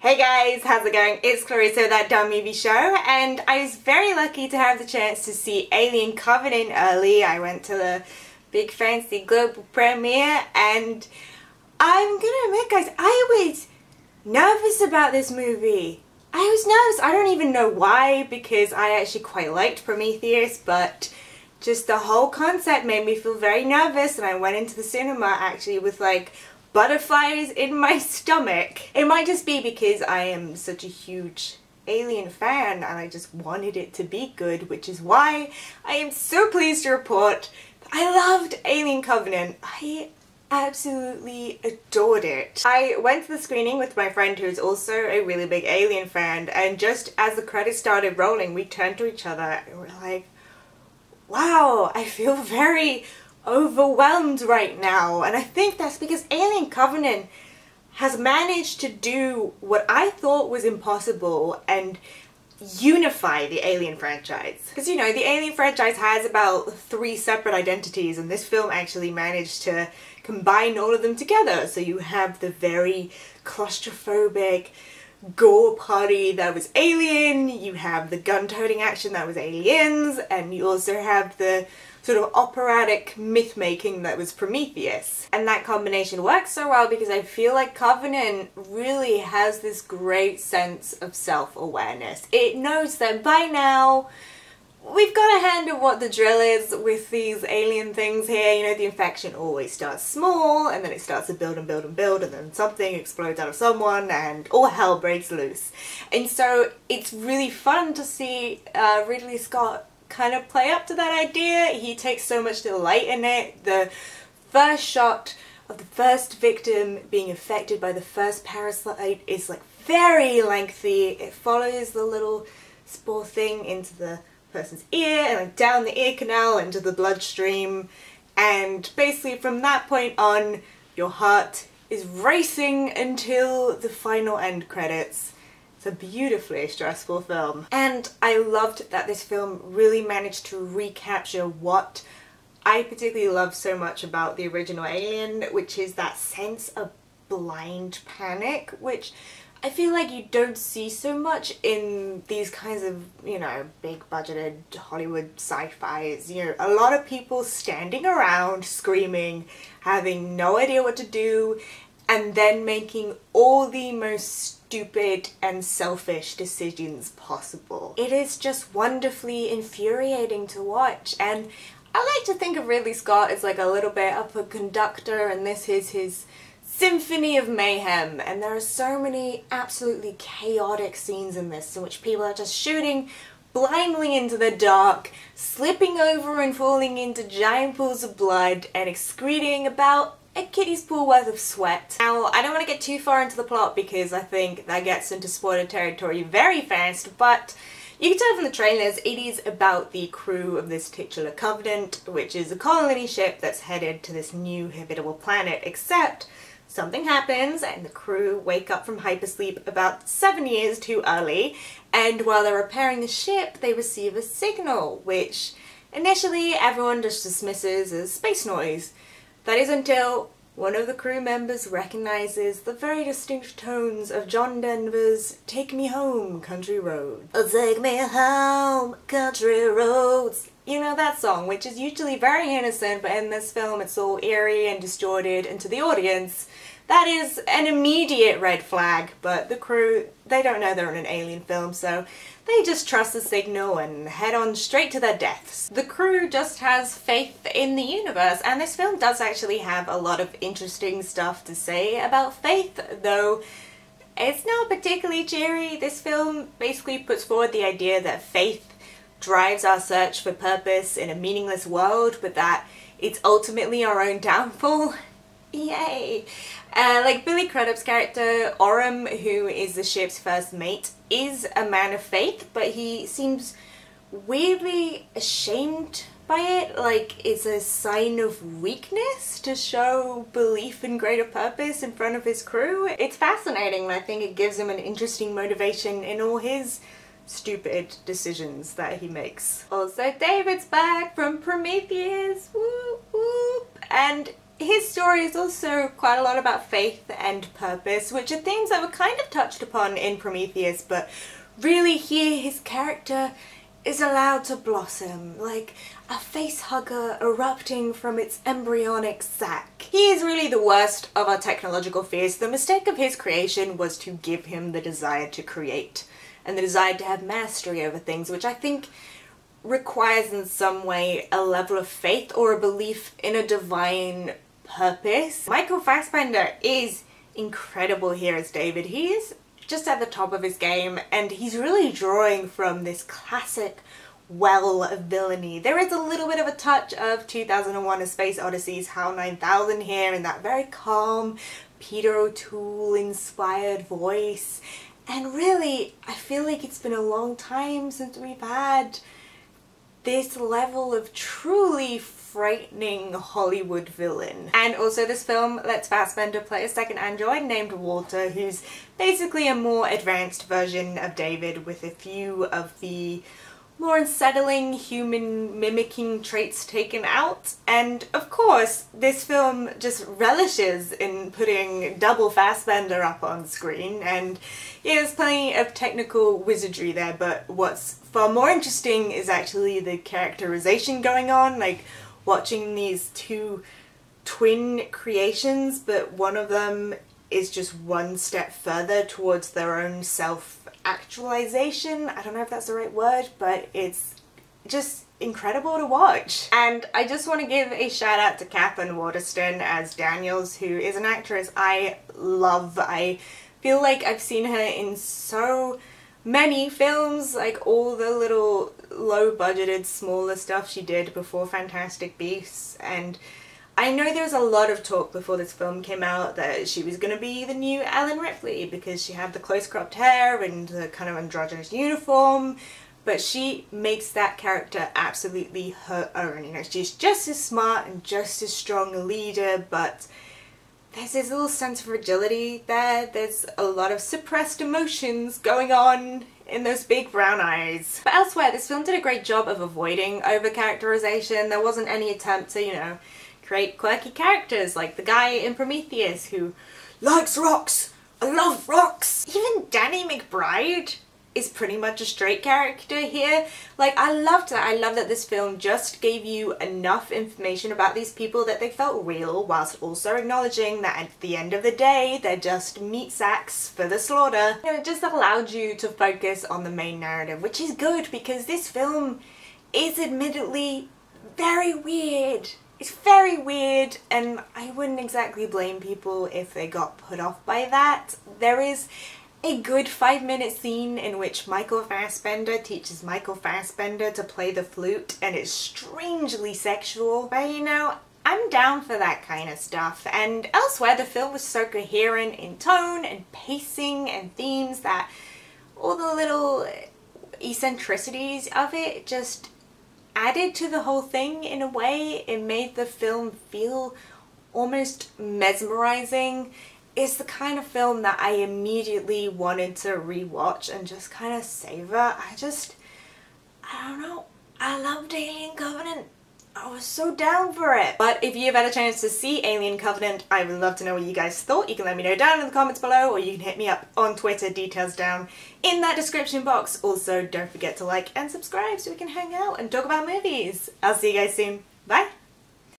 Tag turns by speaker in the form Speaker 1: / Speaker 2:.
Speaker 1: Hey guys, how's it going? It's Clarissa, that dumb movie show, and I was very lucky to have the chance to see Alien Covenant early. I went to the big fancy global premiere, and I'm gonna admit guys, I was nervous about this movie. I was nervous. I don't even know why, because I actually quite liked Prometheus, but just the whole concept made me feel very nervous, and I went into the cinema actually with like butterflies in my stomach. It might just be because I am such a huge Alien fan and I just wanted it to be good, which is why I am so pleased to report that I loved Alien Covenant. I absolutely adored it. I went to the screening with my friend who's also a really big Alien fan, and just as the credits started rolling we turned to each other and we're like, wow, I feel very overwhelmed right now. And I think that's because Alien Covenant has managed to do what I thought was impossible and unify the Alien franchise. Because you know, the Alien franchise has about 3 separate identities, and this film actually managed to combine all of them together. So you have the very claustrophobic gore party that was Alien, you have the gun-toting action that was Aliens, and you also have the sort of operatic myth-making that was Prometheus. And that combination works so well because I feel like Covenant really has this great sense of self-awareness. It knows that by now we've got a hand of what the drill is with these alien things here. You know, the infection always starts small and then it starts to build and build and build, and then something explodes out of someone and all hell breaks loose. And so it's really fun to see Ridley Scott kind of play up to that idea. He takes so much delight in it. The first shot of the first victim being affected by the first parasite is like very lengthy. It follows the little spore thing into the person's ear and like down the ear canal into the bloodstream, and basically from that point on your heart is racing until the final end credits. It's a beautifully stressful film, and I loved that this film really managed to recapture what I particularly love so much about the original Alien, which is that sense of blind panic, which I feel like you don't see so much in these kinds of, you know, big budgeted Hollywood sci-fis. You know, a lot of people standing around screaming, having no idea what to do, and then making all the most stupid and selfish decisions possible. It is just wonderfully infuriating to watch, and I like to think of Ridley Scott as like a little bit of a conductor, and this is his symphony of mayhem, and there are so many absolutely chaotic scenes in this in which people are just shooting blindly into the dark, slipping over and falling into giant pools of blood, and excreting about a kiddie's pool worth of sweat. Now, I don't want to get too far into the plot because I think that gets into spoiler territory very fast, but you can tell from the trailers it is about the crew of this titular Covenant, which is a colony ship that's headed to this new habitable planet, except something happens and the crew wake up from hypersleep about 7 years too early, and while they're repairing the ship they receive a signal, which initially everyone just dismisses as space noise. That is until one of the crew members recognizes the very distinct tones of John Denver's "Take Me Home, Country Roads." Oh, take me home, country roads. You know that song, which is usually very innocent, but in this film it's all eerie and distorted, and to the audience that is an immediate red flag. But the crew, they don't know they're in an alien film, so they just trust the signal and head on straight to their deaths. The crew just has faith in the universe, and this film does actually have a lot of interesting stuff to say about faith, though it's not particularly cheery. This film basically puts forward the idea that faith drives our search for purpose in a meaningless world, but that it's ultimately our own downfall. Yay! Like Billy Crudup's character, Oram, who is the ship's first mate, is a man of faith, but he seems weirdly ashamed by it, like it's a sign of weakness to show belief in greater purpose in front of his crew. It's fascinating, and I think it gives him an interesting motivation in all his stupid decisions that he makes. Also, David's back from Prometheus, whoop whoop, and his story is also quite a lot about faith and purpose, which are themes that were kind of touched upon in Prometheus, but really here his character is allowed to blossom, like a face hugger erupting from its embryonic sac. He is really the worst of our technological fears. The mistake of his creation was to give him the desire to create, and the desire to have mastery over things, which I think requires in some way a level of faith or a belief in a divine purpose. Michael Fassbender is incredible here as David. He is just at the top of his game, and he's really drawing from this classic well of villainy. There is a little bit of a touch of 2001: A Space Odyssey's HAL 9000 here, in that very calm Peter O'Toole inspired voice. And really, I feel like it's been a long time since we've had this level of truly frightening Hollywood villain. And also this film lets Fassbender play a second android named Walter, who's basically a more advanced version of David with a few of the more unsettling human mimicking traits taken out. And of course, this film just relishes in putting double Fassbender up on screen, and yeah, there's plenty of technical wizardry there, but what's far more interesting is actually the characterization going on, like watching these two twin creations, but one of them is just one step further towards their own self-actualization. I don't know if that's the right word, but it's just incredible to watch. And I just want to give a shout out to Kathleen Waterston as Daniels, who is an actress I love. I feel like I've seen her in so many films, like all the little low-budgeted, smaller stuff she did before Fantastic Beasts, and I know there was a lot of talk before this film came out that she was going to be the new Ellen Ripley because she had the close-cropped hair and the kind of androgynous uniform, but she makes that character absolutely her own. You know, she's just as smart and just as strong a leader, but there's this little sense of fragility there. There's a lot of suppressed emotions going on in those big brown eyes. But elsewhere, this film did a great job of avoiding over-characterization. There wasn't any attempt to, you know, create quirky characters like the guy in Prometheus who likes rocks. I love rocks. Even Danny McBride is pretty much a straight character here. Like, I loved that. I love that this film just gave you enough information about these people that they felt real, whilst also acknowledging that at the end of the day they're just meat sacks for the slaughter. You know, it just allowed you to focus on the main narrative, which is good because this film is admittedly very weird. It's very weird, and I wouldn't exactly blame people if they got put off by that. There is a good 5-minute scene in which Michael Fassbender teaches Michael Fassbender to play the flute, and it's strangely sexual. But you know, I'm down for that kind of stuff. And elsewhere, the film was so coherent in tone and pacing and themes that all the little eccentricities of it just added to the whole thing in a way. It made the film feel almost mesmerizing. It's the kind of film that I immediately wanted to rewatch and just kind of savor. I don't know, I loved Alien Covenant. I was so down for it. But if you've had a chance to see Alien Covenant, I would love to know what you guys thought. You can let me know down in the comments below, or you can hit me up on Twitter, details down in that description box. Also, don't forget to like and subscribe so we can hang out and talk about movies. I'll see you guys soon. Bye!